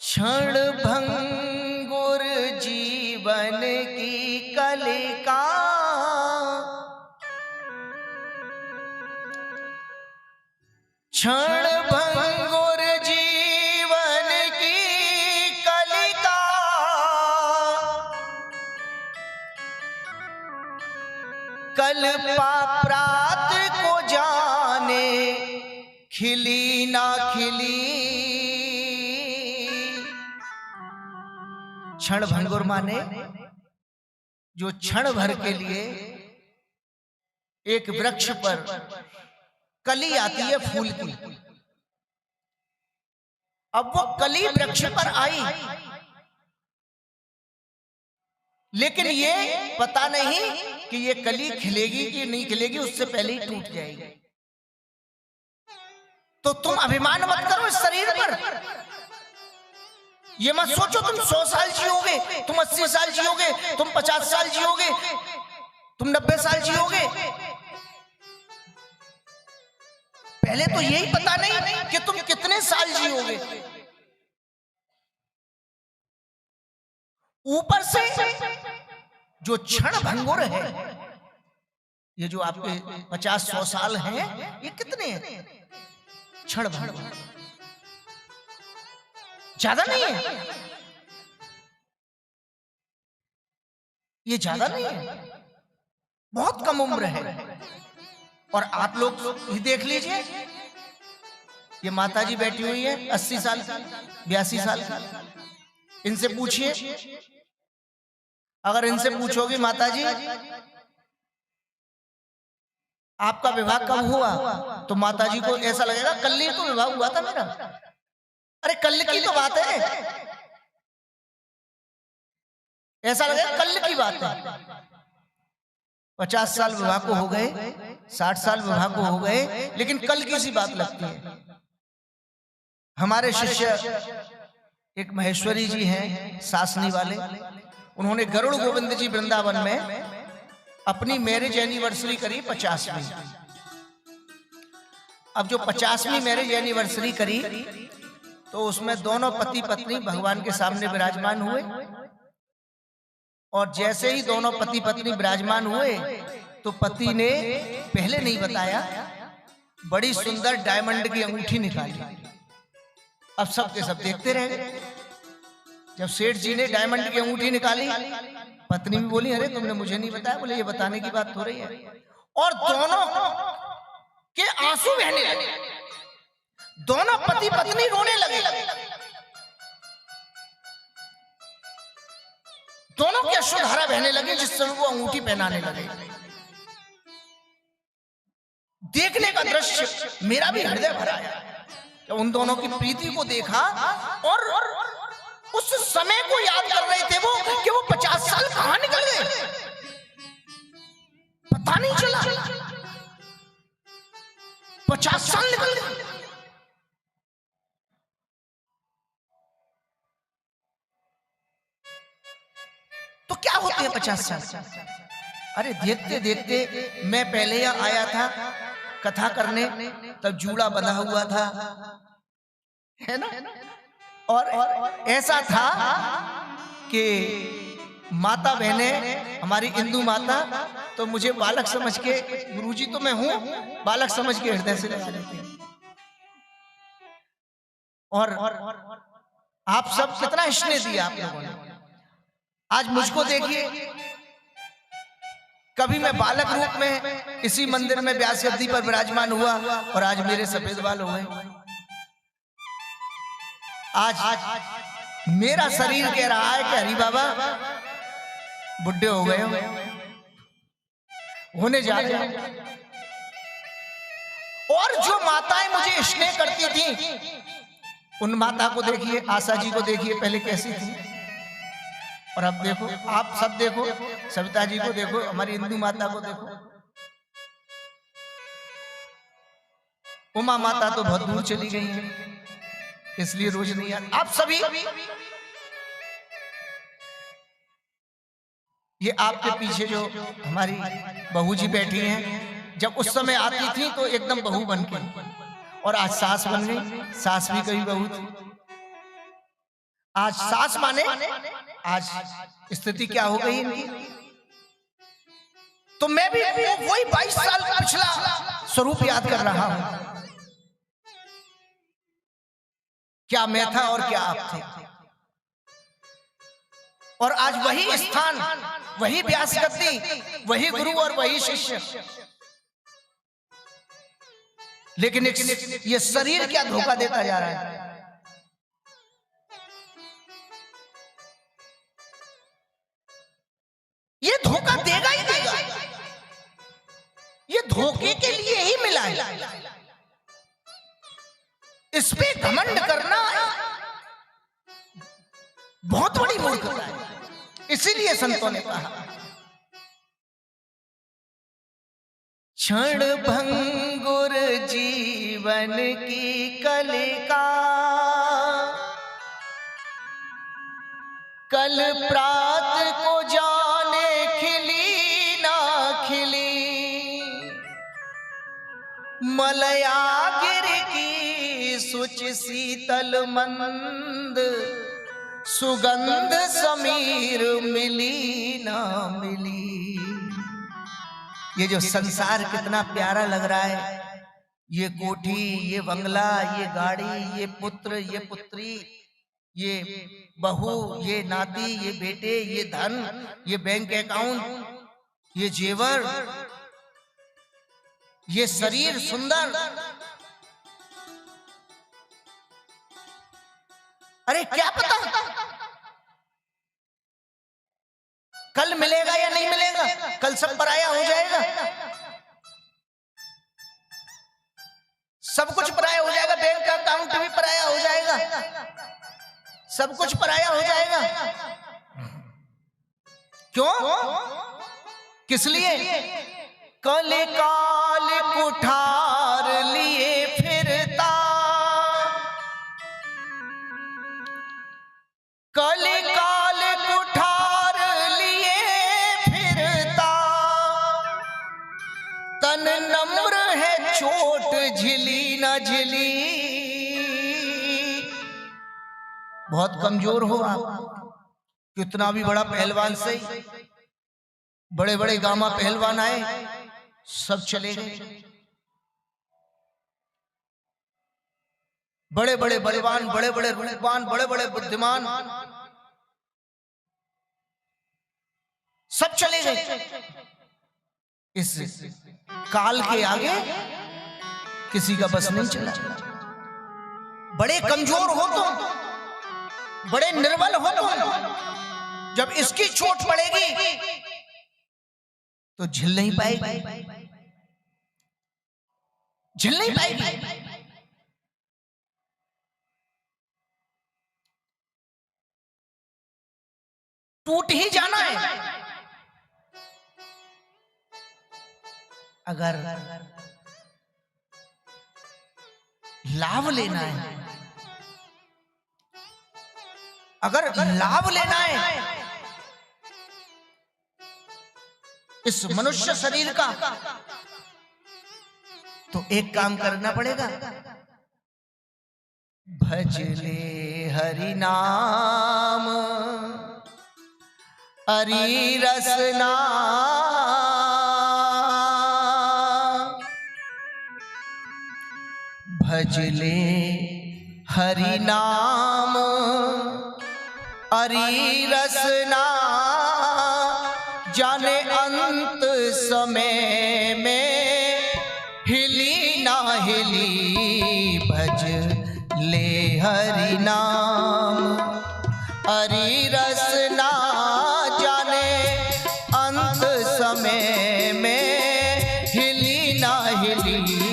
क्षण भंगुर जीवन की कलिका, क्षण भंगुर जीवन की कलिका, कल प्रात को जाने खिली ना खिली। क्षण भंगुर माने जो क्षण भर के लिए एक वृक्ष पर कली आती है फूल की, अब वो कली वृक्ष पर आई लेकिन ये पता नहीं कि ये कली खिलेगी कि नहीं खिलेगी, उससे पहले ही टूट जाएगी। तो तुम अभिमान मत करो इस शरीर पर, ये मत सोचो तुम 100 साल जियोगे, तुम 80 साल जियोगे, तुम 50 साल जियोगे, तुम 90 साल जियोगे। पहले तो यही पता नहीं कि तुम कितने साल जियोगे। ऊपर से जो क्षण भंगुर है, ये जो आपके 50-100 साल हैं, ये कितने हैं? क्षण भंगुर, ज्यादा नहीं है, ये ज्यादा नहीं है, बहुत कम उम्र है। और आप लोग ही देख लीजिए, ये माताजी बैठी हुई है 80 साल 82 साल, इनसे पूछिए, अगर इनसे पूछोगे माताजी आपका विवाह कब हुआ, तो माताजी को ऐसा लगेगा कल ही तो विवाह हुआ था मेरा। अरे कल की तो बात है, ऐसा लगेगा कल की बात है। 50 साल विवाह को हो गए, 60 साल विवाह को हो गए, लेकिन कल की सी बात लगती है। हमारे शिष्य एक महेश्वरी जी हैं सासनी वाले, उन्होंने गरुड़ गोविंद जी वृंदावन में अपनी मैरिज एनिवर्सरी करी 50वीं। अब जो 50वीं मैरिज एनिवर्सरी करी तो उसमें दोनों पति पत्नी भगवान के सामने विराजमान हुए, और जैसे ही दोनों पति पत्नी विराजमान हुए तो पति ने पहले नहीं बताया, बड़ी सुंदर डायमंड की अंगूठी निकाली। अब सब के सब देखते रह गए। जब सेठ जी ने डायमंड की अंगूठी निकाली, पत्नी भी बोली अरे तुमने मुझे नहीं बताया। बोले ये बताने की बात हो रही है। और दोनों के आंसू बहने लगे, दोनों पति पत्नी रोने लगे, दोनों की अश्रुधारा बहने लगी, जिससे वो अंगूठी पहनाने लगे। देखने का दृश्य मेरा भी हृदय भर आया। तो उन दोनों की प्रीति को देखा और उस समय को याद कर रहे थे वो कि वो 50 साल कहां निकल गए, पता नहीं चला। 50 साल निकल गए। तो क्या होते हैं 50 साल? अरे देखते देखते मैं पहले यहाँ आया था कथा करने, तब जूड़ा बंधा हुआ था, है ना। और ऐसा था कि माता बहने हमारी हिंदू माता तो मुझे बालक समझ के, गुरुजी तो मैं हूं, बालक समझ के हृदय से लगा लेते हैं। और आप सब कितना स्नेह दिया आप लोगों ने। आज मुझको देखिए, कभी मैं बालक रूप में इसी मंदिर में व्यास गद्दी पर विराजमान हुआ और आज मेरे सफेद बाल हो गए। आज मेरा शरीर कह रहा है कि हरि बाबा बुढ़े हो गए, होने जा रहे हैं। और जो माताएं मुझे स्नेह करती थी, उन माता को देखिए, आशा जी को देखिए पहले कैसी थी, और अब देखो, आप सब देखो, सविता जी को देखो, हमारी हिंदू माता को देखो। उमा माता तो बहुत दूर चली गई है, इसलिए रोज नहीं आती। आप सभी, ये आपके पीछे जो हमारी बहू जी बैठी हैं, जब उस समय आती थी तो एकदम बहू बन के, और आज सास बन गई। सास भी कभी बहू थी। आज सास माने, आज स्थिति क्या हो गई इनकी। तो मैं भी वही 22 साल का पिछला स्वरूप याद कर रहा हूं। क्या मैं था और क्या आप थे, और आज वही स्थान, वही व्यास गद्दी, वही गुरु और वही शिष्य। लेकिन ये शरीर क्या धोखा देता जा रहा है। ये धोखा देगा ही देगा, ये धोखे के लिए ही मिला है। इस पे घमंड करना बहुत बड़ी मूर्खता है। इसीलिए संतों ने कहा क्षण भंगुर जीवन की कलिका, कल प्रात को जाने खिली ना खिली, मलयागिर की सुच शीतल मंद, सुगंध समीर मिली ना मिली। ये जो संसार कितना प्यारा लग रहा है, ये कोठी, ये बंगला, ये गाड़ी, ये पुत्र, ये पुत्री, ये बहू, ये नाती, ये बेटे, ये धन, ये बैंक अकाउंट, ये जेवर, ये शरीर सुंदर, अरे क्या पता कल मिलेगा या नहीं मिलेगा, कल सब पराया हो जाएगा, सब कुछ पराया हो जाएगा, बैंक का अकाउंट भी पराया हो जाएगा, सब कुछ पराया हो जाएगा। क्यों? किस लिए? कल काल कुठार लिए फिरता, कल काल कुठार लिए फिरता, तन नम्र है चोट झिली न झिली। बहुत कमजोर हो आप, कितना भी बड़ा पहलवान सही, बड़े बड़े गामा पहलवान आए, सब चले गए। बड़े बड़े बलवान, बड़े बड़े रूपवान, बड़े बड़े बुद्धिमान, सब चले गए। इस काल के आगे किसी का बस नहीं चला। बड़े कमजोर हो तुम, बड़े निर्बल हो तुम, जब इसकी चोट पड़ेगी तो झेल नहीं पाएगी, झेल नहीं पाएगी। टूट ही जाना है। अगर लाभ लेना है, अगर लाभ लेना है इस मनुष्य शरीर का, तो एक काम करना पड़ेगा, भजले हरि नाम हरि रसना, भजले हरि नाम हरि रसना, जाने अंत समय में हिली ना हिली। भज ले हरि नाम हरि रसना, जाने अंत समय में हिली ना हिली।